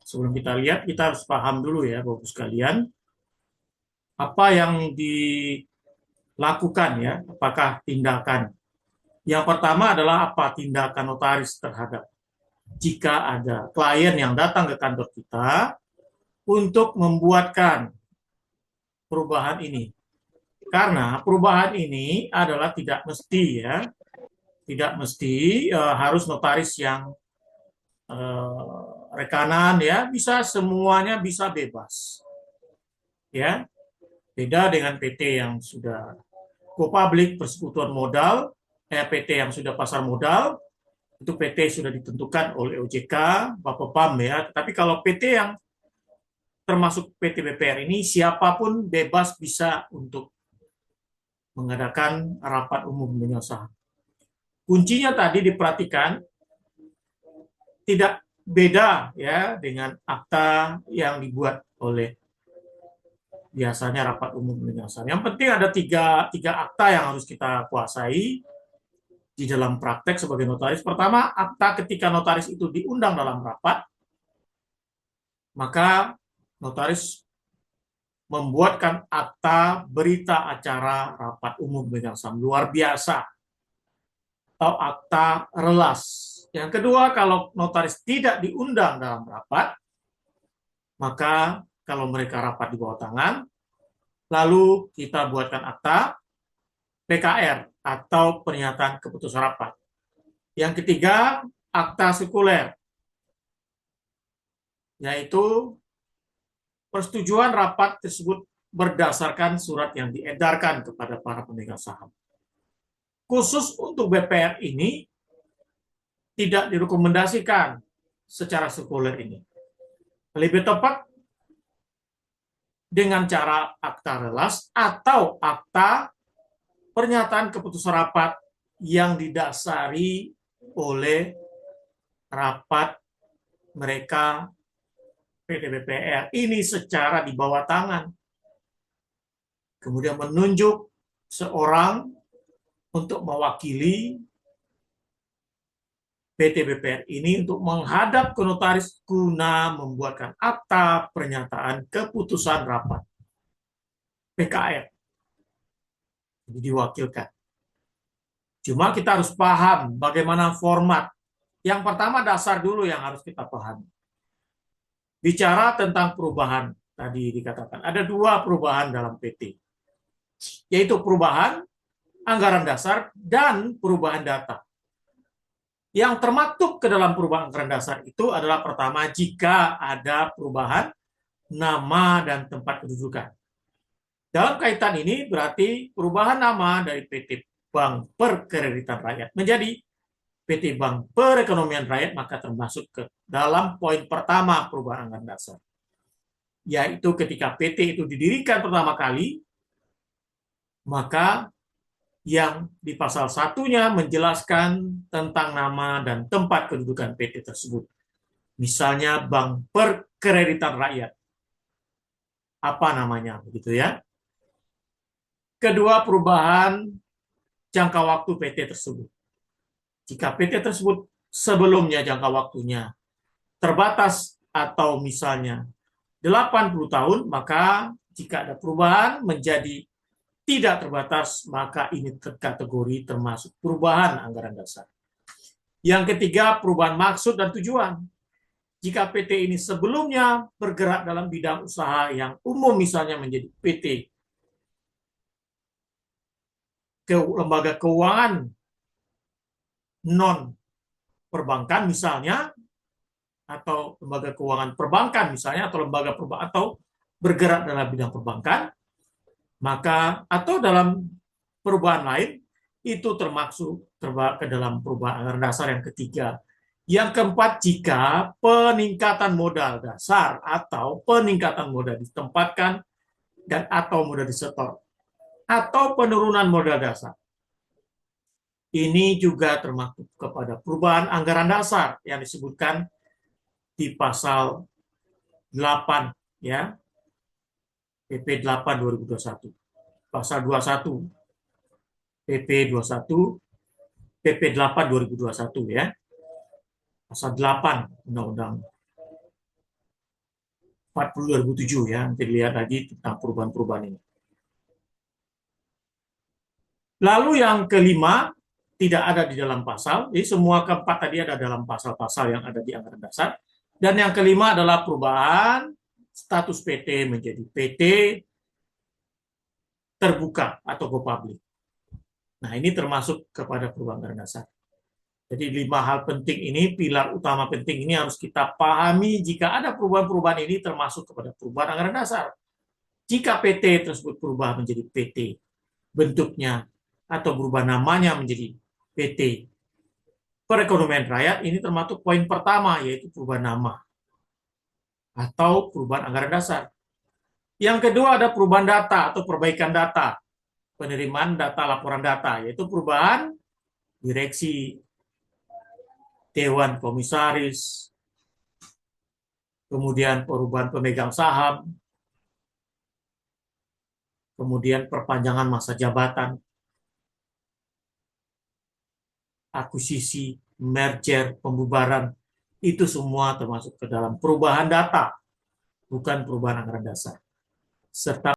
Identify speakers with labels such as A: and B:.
A: Sebelum kita lihat, kita harus paham dulu ya, Bapak sekalian, apa yang dilakukan ya, apakah tindakan. Yang pertama adalah apa tindakan notaris terhadap jika ada klien yang datang ke kantor kita untuk membuatkan perubahan ini. Karena perubahan ini adalah tidak mesti ya, tidak mesti harus notaris yang rekanan ya, bisa semuanya bisa bebas. Ya, beda dengan PT yang sudah go public persekutuan modal, PT yang sudah pasar modal, itu PT sudah ditentukan oleh OJK, Bapepam ya. Tapi kalau PT yang termasuk PT BPR ini, siapapun bebas bisa untuk mengadakan rapat umum dengan saham. Kuncinya tadi diperhatikan tidak beda ya dengan akta yang dibuat oleh biasanya rapat umum dengan saham. Yang penting ada tiga akta yang harus kita kuasai di dalam praktek sebagai notaris. Pertama, akta ketika notaris itu diundang dalam rapat, maka notaris membuatkan akta berita acara rapat umum pemegang saham luar biasa atau akta relas. Yang kedua, kalau notaris tidak diundang dalam rapat, maka kalau mereka rapat di bawah tangan, lalu kita buatkan akta PKR atau pernyataan keputusan rapat. Yang ketiga, akta sekuler, yaitu persetujuan rapat tersebut berdasarkan surat yang diedarkan kepada para pemegang saham. Khusus untuk BPR ini, tidak direkomendasikan secara sekuler ini. Lebih tepat dengan cara akta relas atau akta pernyataan keputusan rapat yang didasari oleh rapat mereka PT BPR ini secara di bawah tangan. Kemudian menunjuk seorang untuk mewakili PT BPR ini untuk menghadap ke notaris guna membuatkan akta pernyataan keputusan rapat PKR. Jadi diwakilkan. Cuma kita harus paham bagaimana format. Yang pertama dasar dulu yang harus kita pahami. Bicara tentang perubahan, tadi dikatakan ada dua perubahan dalam PT, yaitu perubahan anggaran dasar dan perubahan data. Yang termaktub ke dalam perubahan anggaran dasar itu adalah pertama, jika ada perubahan nama dan tempat kedudukan. Dalam kaitan ini berarti perubahan nama dari PT Bank Perkreditan Rakyat menjadi PT Bank Perekonomian Rakyat, maka termasuk ke dalam poin pertama perubahan anggaran dasar. Yaitu ketika PT itu didirikan pertama kali, maka yang di pasal satunya menjelaskan tentang nama dan tempat kedudukan PT tersebut. Misalnya Bank Perkreditan Rakyat. Apa namanya, begitu ya. Kedua, perubahan jangka waktu PT tersebut. Jika PT tersebut sebelumnya jangka waktunya terbatas atau misalnya 80 tahun, maka jika ada perubahan menjadi tidak terbatas, maka ini terkategori termasuk perubahan anggaran dasar. Yang ketiga, perubahan maksud dan tujuan. Jika PT ini sebelumnya bergerak dalam bidang usaha yang umum, misalnya menjadi PT lembaga keuangan non perbankan misalnya, atau lembaga keuangan perbankan misalnya, atau lembaga perbankan, atau bergerak dalam bidang perbankan, maka atau dalam perubahan lain, itu termasuk ke dalam perubahan anggaran dasar yang ketiga. Yang keempat, jika peningkatan modal dasar atau peningkatan modal ditempatkan dan atau modal disetor atau penurunan modal dasar. Ini juga termasuk kepada perubahan anggaran dasar yang disebutkan di pasal 8 ya. PP 8 2021. Pasal 21 PP 21 PP 8 2021 ya. Pasal 8 Undang-Undang 40 2007 ya. Nanti lihat lagi tentang perubahan-perubahan ini. Lalu yang kelima, tidak ada di dalam pasal. Jadi semua keempat tadi ada dalam pasal-pasal yang ada di anggaran dasar. Dan yang kelima adalah perubahan status PT menjadi PT terbuka atau go public. Nah, ini termasuk kepada perubahan anggaran dasar. Jadi 5 hal penting ini, pilar utama penting ini harus kita pahami jika ada perubahan-perubahan ini termasuk kepada perubahan anggaran dasar. Jika PT tersebut berubah menjadi PT, bentuknya atau berubah namanya menjadi PT Perekonomian Rakyat, ini termasuk poin pertama, yaitu perubahan nama atau perubahan anggaran dasar. Yang kedua ada perubahan data atau perbaikan data, penerimaan data, laporan data, yaitu perubahan direksi, dewan komisaris, kemudian perubahan pemegang saham, kemudian perpanjangan masa jabatan, akuisisi, merger, pembubaran, itu semua termasuk ke dalam perubahan data, bukan perubahan anggaran dasar. Serta